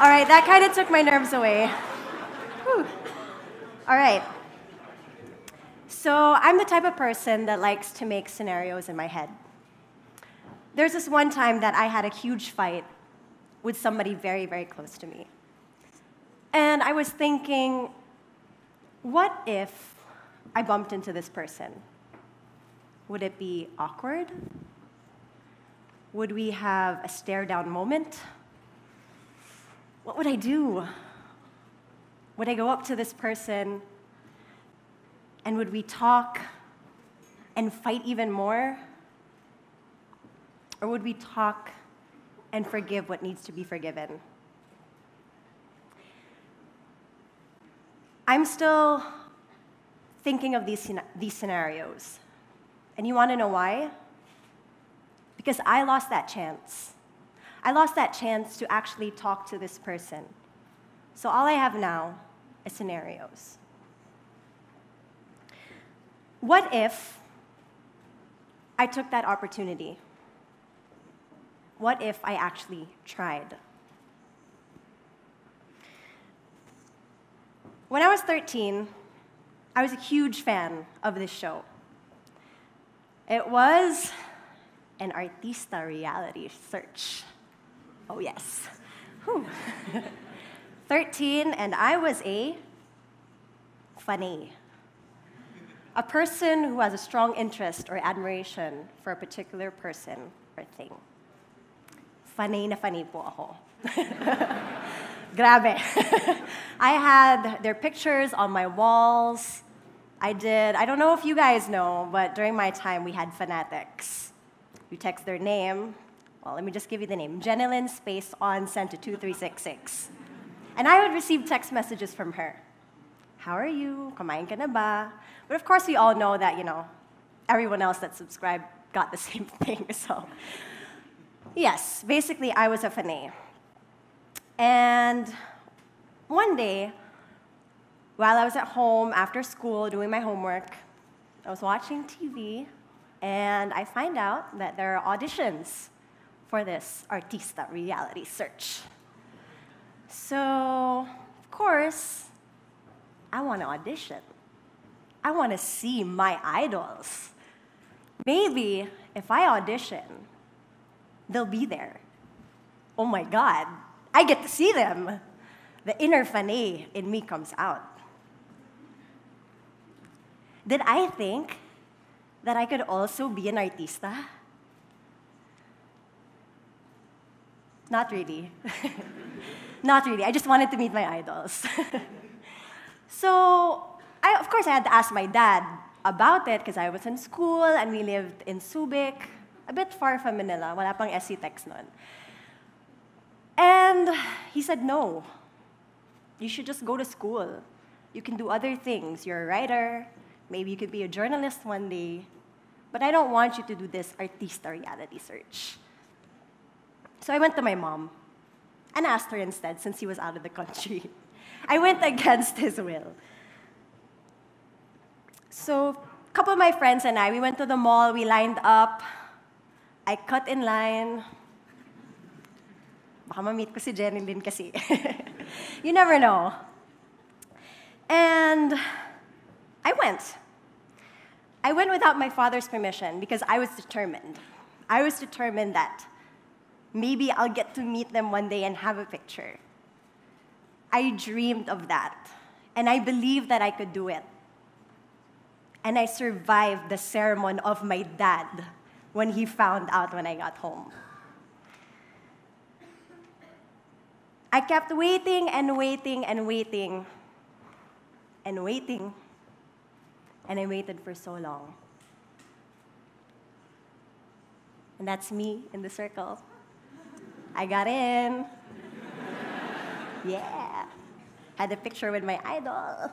All right, that kind of took my nerves away. Whew. All right. So I'm the type of person that likes to make scenarios in my head. There's this one time that I had a huge fight with somebody very, very close to me. And I was thinking, what if I bumped into this person? Would it be awkward? Would we have a stare-down moment? What would I do? Would I go up to this person, and would we talk and fight even more? Or would we talk and forgive what needs to be forgiven? I'm still thinking of these scenarios. And you want to know why? Because I lost that chance. I lost that chance to actually talk to this person. So all I have now is scenarios. What if I took that opportunity? What if I actually tried? When I was 13, I was a huge fan of this show. It was an artista reality search. Oh, yes. Whew. 13, and I was a fanay. A person who has a strong interest or admiration for a particular person or thing. Fanay na fanay po ako. Grabe. I had their pictures on my walls. I don't know if you guys know, but during my time, we had fanatics. You text their name. Well, let me just give you the name. Jenilyn space on sent to 2366. And I would receive text messages from her. How are you? Kumain ka na ba? But of course, we all know that, everyone else that subscribed got the same thing. So, yes, basically, I was a fanay. And one day, while I was at home after school doing my homework, I was watching TV, and I find out that there are auditions for this artista reality search. So, of course, I want to audition. I want to see my idols. Maybe if I audition, they'll be there. Oh my God, I get to see them. The inner fanay in me comes out. Did I think that I could also be an artista? Not really. Not really. I just wanted to meet my idols. So, of course, I had to ask my dad about it because I was in school and we lived in Subic, a bit far from Manila. Wala pang SC-Tex nun. And he said, no. You should just go to school. You can do other things. You're a writer. Maybe you could be a journalist one day. But I don't want you to do this artista reality search. So I went to my mom and asked her instead, since he was out of the country. I went against his will. So a couple of my friends and I, we went to the mall, we lined up. I cut in line. Baka ma-meet ko si Jenilyn kasi. You never know. And I went. I went without my father's permission because I was determined. I was determined that maybe I'll get to meet them one day and have a picture. I dreamed of that, and I believed that I could do it. And I survived the sermon of my dad when he found out when I got home. I kept waiting and waiting and waiting and waiting, and I waited for so long. And that's me in the circle. I got in. Yeah. Had a picture with my idol.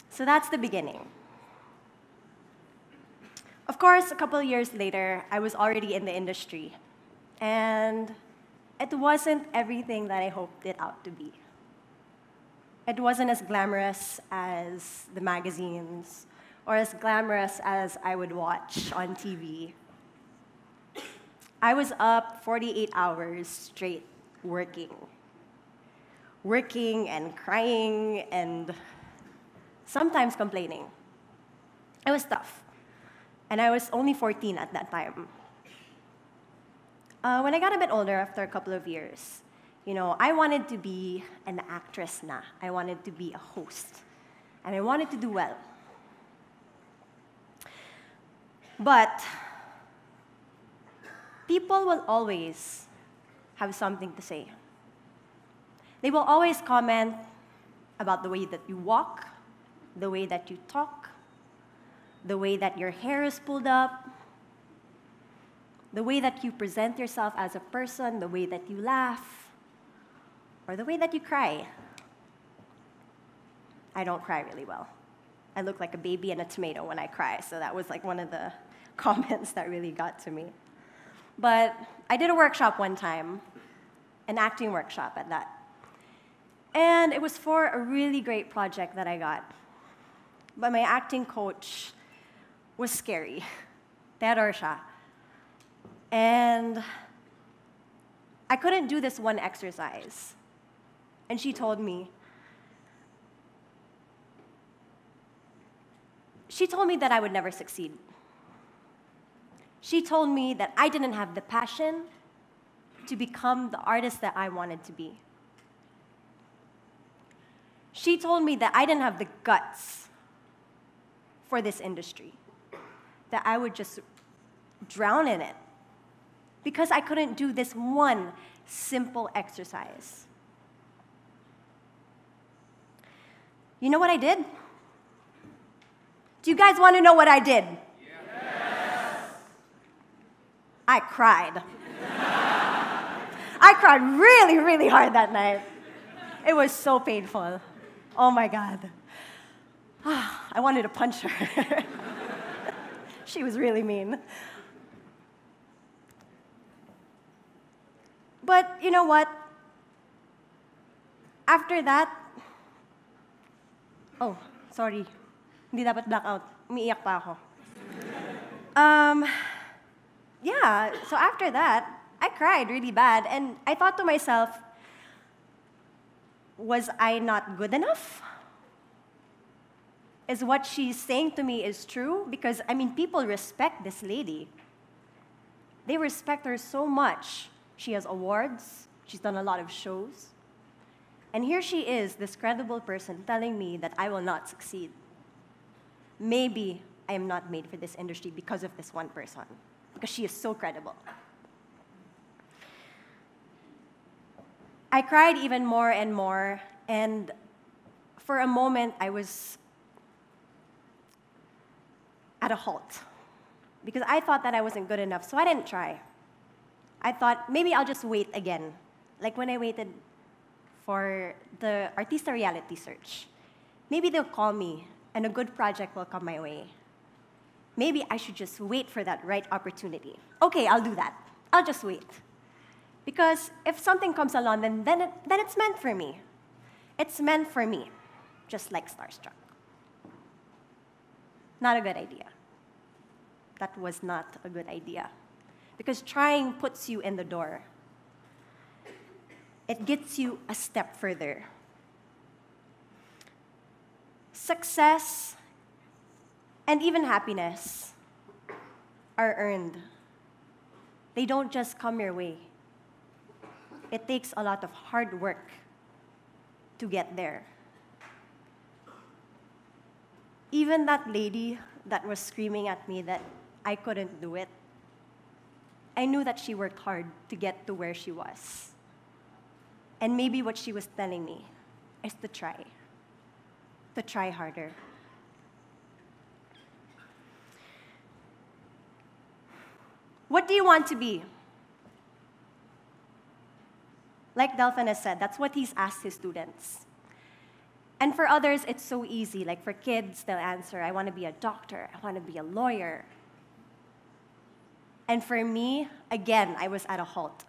So that's the beginning. Of course, a couple of years later, I was already in the industry. And it wasn't everything that I hoped it out to be. It wasn't as glamorous as the magazines or as glamorous as I would watch on TV. I was up 48 hours straight working. Working and crying and sometimes complaining. It was tough. And I was only 14 at that time. When I got a bit older, after a couple of years, I wanted to be an actress na. I wanted to be a host. And I wanted to do well. But people will always have something to say. They will always comment about the way that you walk, the way that you talk, the way that your hair is pulled up, the way that you present yourself as a person, the way that you laugh, or the way that you cry. I don't cry really well. I look like a baby and a tomato when I cry, so that was like one of the comments that really got to me. But I did a workshop one time, an acting workshop at that. And it was for a really great project that I got. But my acting coach was scary. Terror siya. And I couldn't do this one exercise. And she told me that I would never succeed. She told me that I didn't have the passion to become the artist that I wanted to be. She told me that I didn't have the guts for this industry, that I would just drown in it because I couldn't do this one simple exercise. You know what I did? Do you guys want to know what I did? Yes. I cried. I cried really, really hard that night. It was so painful. Oh my God. I wanted to punch her. She was really mean. But you know what? After that, oh, sorry. Hindi dapat blackout. Umiiyak pa ako. Yeah, so after that, I cried really bad, and I thought to myself, was I not good enough? Is what she's saying to me is true? Because, people respect this lady. They respect her so much. She has awards. She's done a lot of shows. And here she is, this credible person, telling me that I will not succeed. Maybe I am not made for this industry because of this one person, because she is so credible. I cried even more and more, and for a moment, I was at a halt, because I thought that I wasn't good enough, so I didn't try. I thought, maybe I'll just wait again, like when I waited for the Artista reality search. Maybe they'll call me, and a good project will come my way. Maybe I should just wait for that right opportunity. Okay, I'll do that. I'll just wait. Because if something comes along, then it's meant for me. It's meant for me, just like Starstruck. Not a good idea. That was not a good idea. Because trying puts you in the door. It gets you a step further. Success and even happiness are earned. They don't just come your way. It takes a lot of hard work to get there. Even that lady that was screaming at me that I couldn't do it, I knew that she worked hard to get to where she was. And maybe what she was telling me is to try harder. What do you want to be? Like Delphin has said, that's what he's asked his students. And for others, it's so easy. Like for kids, they'll answer, I want to be a doctor, I want to be a lawyer. And for me, again, I was at a halt.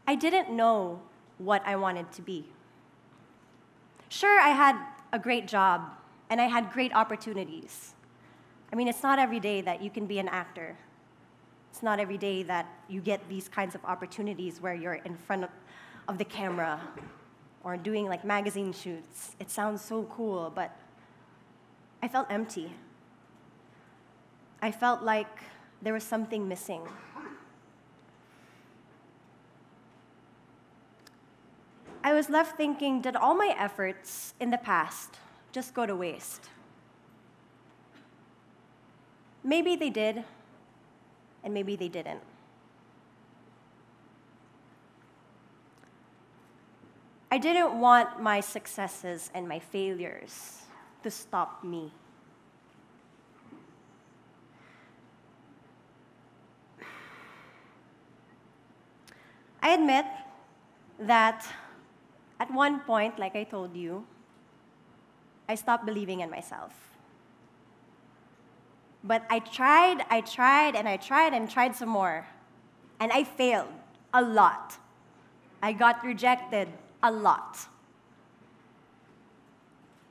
I didn't know what I wanted to be. Sure, I had a great job, and I had great opportunities. It's not every day that you can be an actor. It's not every day that you get these kinds of opportunities where you're in front of the camera or doing like magazine shoots. It sounds so cool, but I felt empty. I felt like there was something missing. I was left thinking, did all my efforts in the past just go to waste? Maybe they did, and maybe they didn't. I didn't want my successes and my failures to stop me. I admit that at one point, like I told you, I stopped believing in myself. But I tried, and I tried some more. And I failed a lot. I got rejected a lot.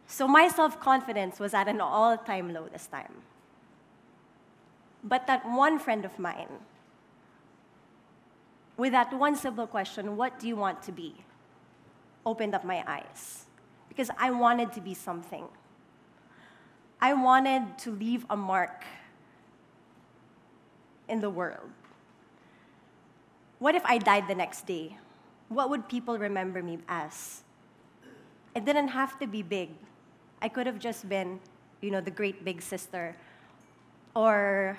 So my self-confidence was at an all-time low this time. But that one friend of mine, with that one simple question, what do you want to be, opened up my eyes. Because I wanted to be something. I wanted to leave a mark in the world. What if I died the next day? What would people remember me as? It didn't have to be big. I could have just been, the great big sister, or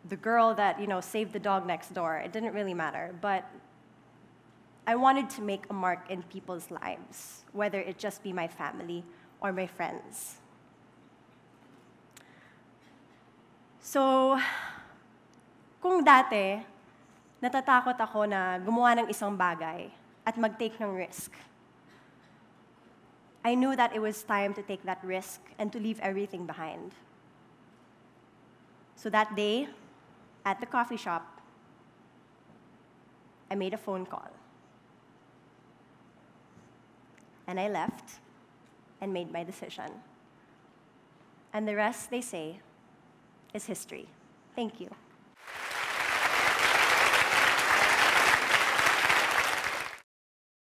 the girl that, saved the dog next door. It didn't really matter. But I wanted to make a mark in people's lives, whether it just be my family or my friends. So, kung dati, natatakot ako na gumawa ng isang bagay at mag-take ng risk, I knew that it was time to take that risk and to leave everything behind. So that day, at the coffee shop, I made a phone call. And I left and made my decision. And the rest, they say, is history. Thank you.